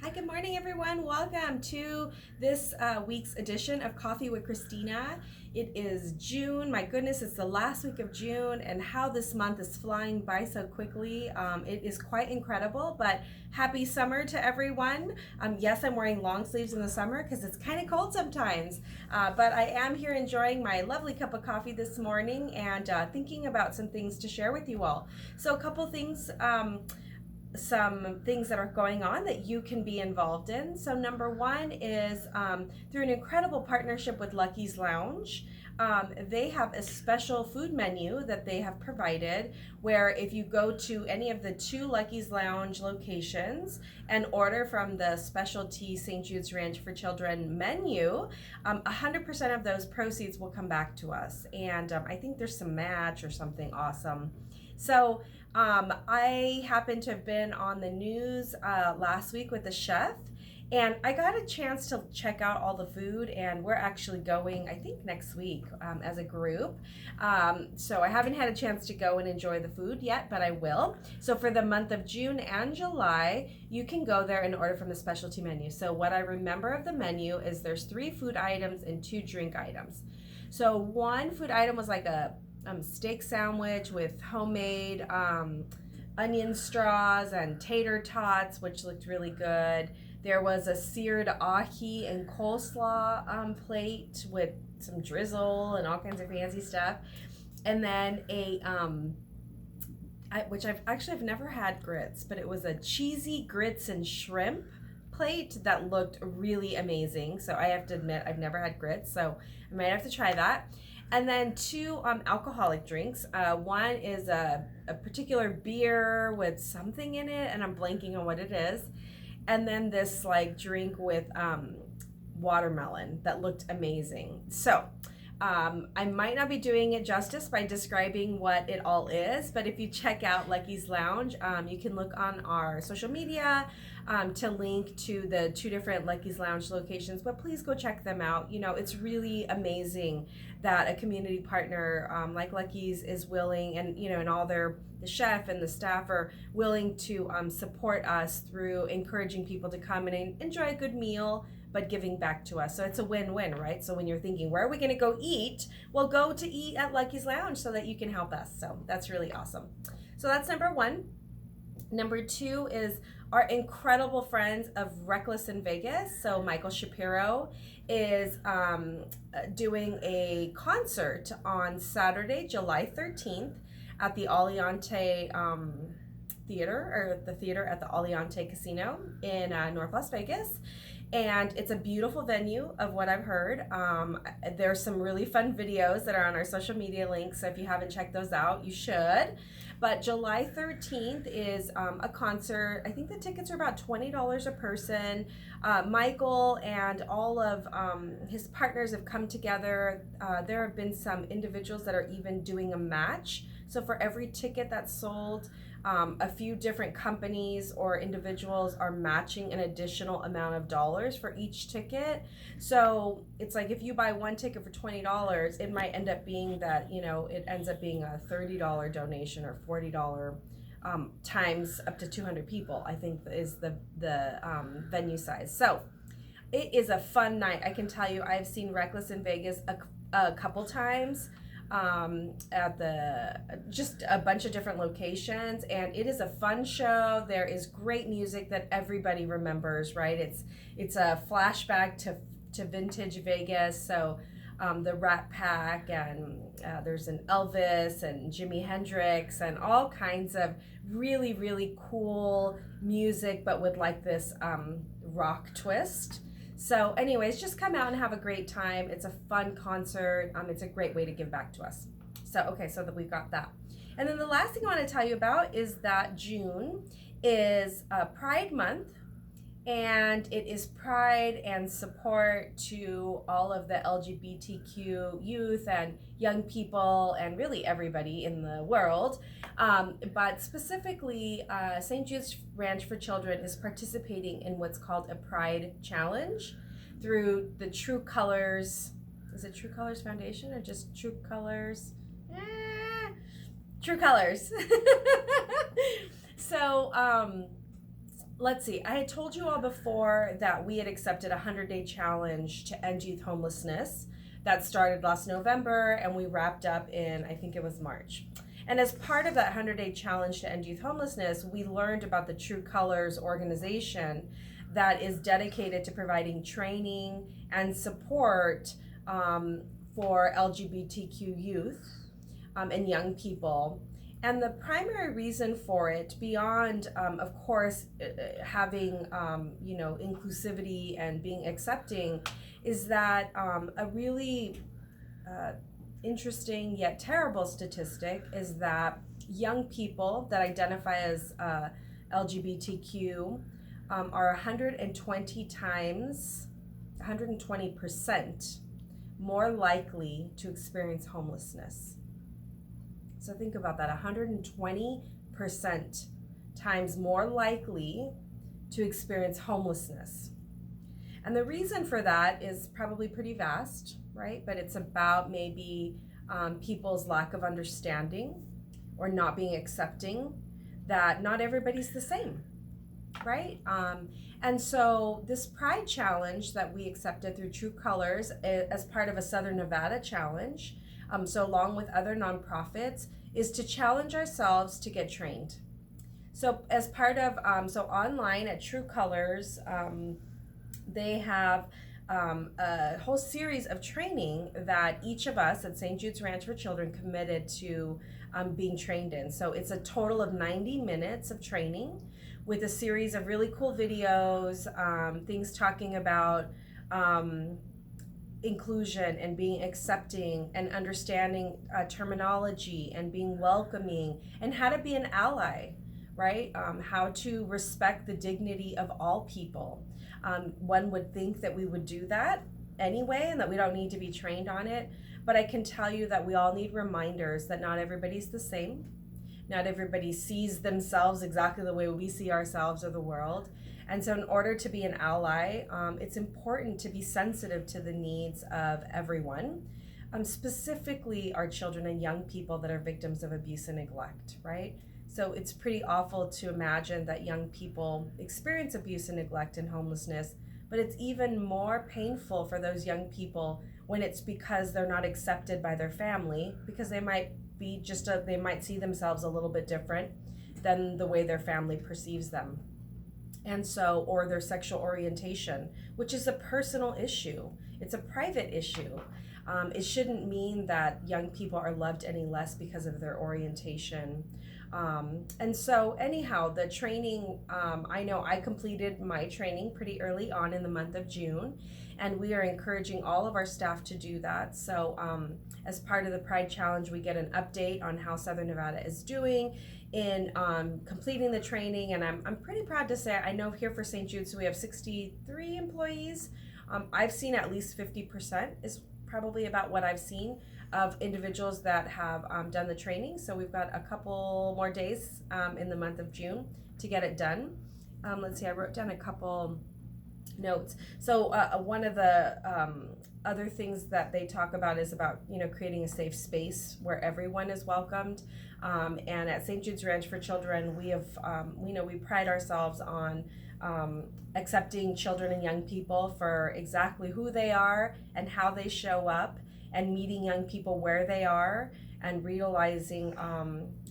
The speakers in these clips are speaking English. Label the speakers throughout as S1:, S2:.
S1: Hi, good morning, everyone. Welcome to this week's edition of Coffee with Christina. It is June. My goodness, it's the last week of June, and how this month is flying by so quickly. It is quite incredible, but happy summer to everyone. Yes, I'm wearing long sleeves in the summer because it's kind of cold sometimes, but I am here enjoying my lovely cup of coffee this morning and thinking about some things to share with you all. So, a couple things. Some things that are going on that you can be involved in. So number one is through an incredible partnership with Lucky's Lounge. They have a special food menu that they have provided where if you go to any of the two Lucky's Lounge locations and order from the specialty St. Jude's Ranch for Children menu, 100% of those proceeds will come back to us. And I think there's some match or something awesome. So I happened to have been on the news last week with the chef, and I got a chance to check out all the food, and we're actually going, I think, next week as a group. So I haven't had a chance to go and enjoy the food yet, but I will. So for the month of June and July, you can go there and order from the specialty menu. So what I remember of the menu is there's 3 food items and 2 drink items. So one food item was like a steak sandwich with homemade onion straws and tater tots, which looked really good. There was a seared ahi and coleslaw plate with some drizzle and all kinds of fancy stuff. And then which I've never had grits, but it was a cheesy grits and shrimp plate that looked really amazing. So I have to admit, I've never had grits, so I might have to try that. And then 2 alcoholic drinks. One is a particular beer with something in it, and I'm blanking on what it is. And then this like drink with watermelon that looked amazing. So I might not be doing it justice by describing what it all is, but if you check out Lucky's Lounge, you can look on our social media to link to the 2 different Lucky's Lounge locations, but please go check them out. You know, it's really amazing that a community partner like Lucky's is willing, and you know, and all the chef and the staff are willing to support us through encouraging people to come and enjoy a good meal, but giving back to us. So it's a win-win, right? So when you're thinking, where are we gonna go eat? Well, go to eat at Lucky's Lounge so that you can help us. So that's really awesome. So that's number 1. Number 2 is our incredible friends of Reckless in Vegas. So Michael Shapiro is doing a concert on Saturday, July 13th at the Aliante Theater, or the theater at the Aliante Casino in North Las Vegas. And it's a beautiful venue of what I've heard. There's some really fun videos that are on our social media links, so if you haven't checked those out, you should. But July 13th is a concert. I think the tickets are about $20 a person. Michael and all of his partners have come together. There have been some individuals that are even doing a match. So for every ticket that's sold, a few different companies or individuals are matching an additional amount of dollars for each ticket. So it's like if you buy one ticket for $20, it might end up being that, you know, it ends up being a $30 donation or $40 times up to 200 people, I think is the venue size. So it is a fun night. I can tell you, I've seen Reckless in Vegas a couple times. At just a bunch of different locations, and it is a fun show. There is great music that everybody remembers, right? It's a flashback to vintage Vegas. So the Rat Pack, and there's an Elvis and Jimi Hendrix and all kinds of really, really cool music, but with like this rock twist. So anyways, just come out and have a great time. It's a fun concert. It's a great way to give back to us. So, okay, so that we've got that. And then the last thing I want to tell you about is that June is Pride Month, and it is pride and support to all of the LGBTQ youth and young people and really everybody in the world. But specifically, St. Jude's Ranch for Children is participating in what's called a Pride Challenge through the True Colors. Is it True Colors Foundation or just True Colors? True Colors. So let's see. I had told you all before that we had accepted a 100-day challenge to end youth homelessness that started last November, and we wrapped up in, I think it was March. And as part of that 100-day challenge to end youth homelessness, we learned about the True Colors organization that is dedicated to providing training and support for LGBTQ youth and young people. And the primary reason for it, beyond, of course, having, inclusivity and being accepting, is that a really interesting yet terrible statistic is that young people that identify as LGBTQ are 120% more likely to experience homelessness. So think about that, 120% times more likely to experience homelessness. And the reason for that is probably pretty vast, right? But it's about maybe people's lack of understanding or not being accepting that not everybody's the same, right? And so this Pride Challenge that we accepted through True Colors as part of a Southern Nevada challenge, so along with other nonprofits, is to challenge ourselves to get trained. So as part of, so online at True Colors, they have a whole series of training that each of us at St. Jude's Ranch for Children committed to being trained in. So it's a total of 90 minutes of training with a series of really cool videos, things talking about inclusion and being accepting and understanding terminology and being welcoming and how to be an ally, right? How to respect the dignity of all people. One would think that we would do that anyway and that we don't need to be trained on it, but I can tell you that we all need reminders that not everybody's the same. Not everybody sees themselves exactly the way we see ourselves or the world. And so in order to be an ally, it's important to be sensitive to the needs of everyone, specifically our children and young people that are victims of abuse and neglect, right? So it's pretty awful to imagine that young people experience abuse and neglect and homelessness, but it's even more painful for those young people when it's because they're not accepted by their family, because they might be they might see themselves a little bit different than the way their family perceives them. And so, or their sexual orientation, which is a personal issue. It's a private issue. It shouldn't mean that young people are loved any less because of their orientation. And so anyhow, the training, I know I completed my training pretty early on in the month of June, and we are encouraging all of our staff to do that. So as part of the Pride Challenge, we get an update on how Southern Nevada is doing in completing the training, and I'm pretty proud to say, I know here for St. Jude's we have 63 employees. I've seen at least 50% is probably about what I've seen of individuals that have done the training. So we've got a couple more days in the month of June to get it done. Let's see, I wrote down a couple notes. So one of the other things that they talk about is about, creating a safe space where everyone is welcomed. And at St. Jude's Ranch for Children, we have, we pride ourselves on accepting children and young people for exactly who they are and how they show up, and meeting young people where they are, and realizing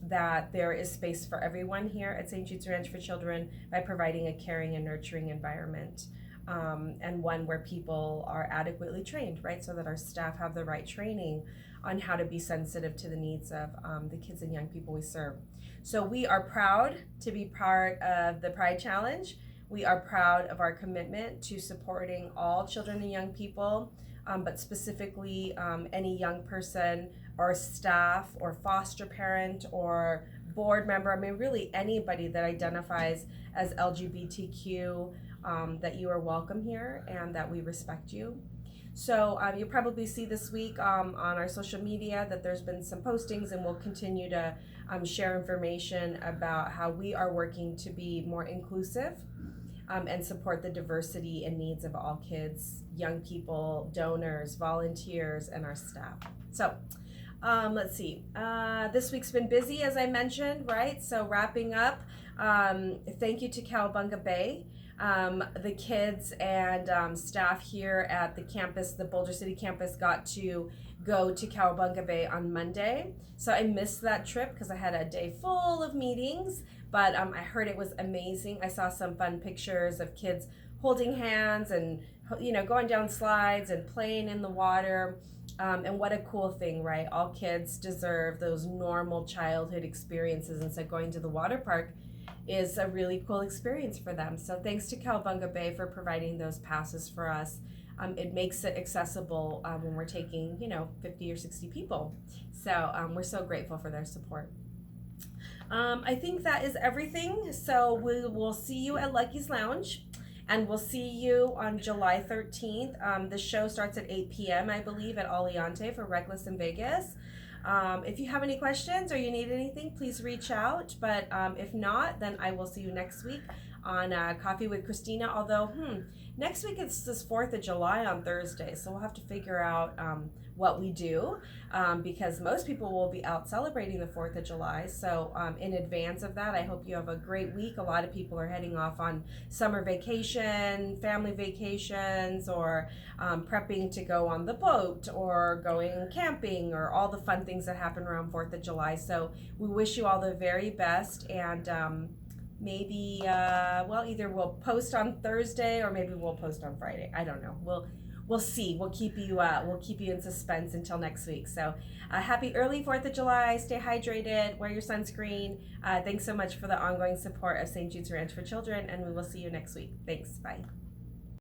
S1: that there is space for everyone here at St. Jude's Ranch for Children by providing a caring and nurturing environment, and one where people are adequately trained, right? So that our staff have the right training on how to be sensitive to the needs of the kids and young people we serve. So we are proud to be part of the Pride Challenge. We are proud of our commitment to supporting all children and young people, but specifically any young person or staff or foster parent or board member, really anybody that identifies as LGBTQ, that you are welcome here and that we respect you. So you'll probably see this week on our social media that there's been some postings, and we'll continue to share information about how we are working to be more inclusive and support the diversity and needs of all kids, young people, donors, volunteers, and our staff. So let's see. This week's been busy, as I mentioned, right? So wrapping up Thank you to Cowabunga Bay. The kids and staff here at the campus, the Boulder City campus, got to go to Cowabunga Bay on Monday. So I missed that trip because I had a day full of meetings, but I heard it was amazing. I saw some fun pictures of kids holding hands and, you know, going down slides and playing in the water. And what a cool thing, right? All kids deserve those normal childhood experiences, and so going to the water park is a really cool experience for them. So thanks to Cowabunga Bay for providing those passes for us. It makes it accessible when we're taking, you know, 50 or 60 people. So we're so grateful for their support. I think that is everything. So we will see you at Lucky's Lounge, and we'll see you on July 13th. The show starts at 8 p.m., I believe, at Aliante for Reckless in Vegas. If you have any questions or you need anything, please reach out. But if not, then I will see you next week on Coffee with Christina. Although, next week it's this 4th of July on Thursday, so we'll have to figure out what we do because most people will be out celebrating the 4th of July. So in advance of that, I hope you have a great week. A lot of people are heading off on summer vacation, family vacations, or prepping to go on the boat or going camping or all the fun things that happen around 4th of July. So we wish you all the very best, and maybe either we'll post on Thursday or maybe we'll post on Friday. I don't know. We'll see. We'll keep you in suspense until next week. So happy early 4th of July. Stay hydrated. Wear your sunscreen. Thanks so much for the ongoing support of St. Jude's Ranch for Children, and we will see you next week. Thanks. Bye.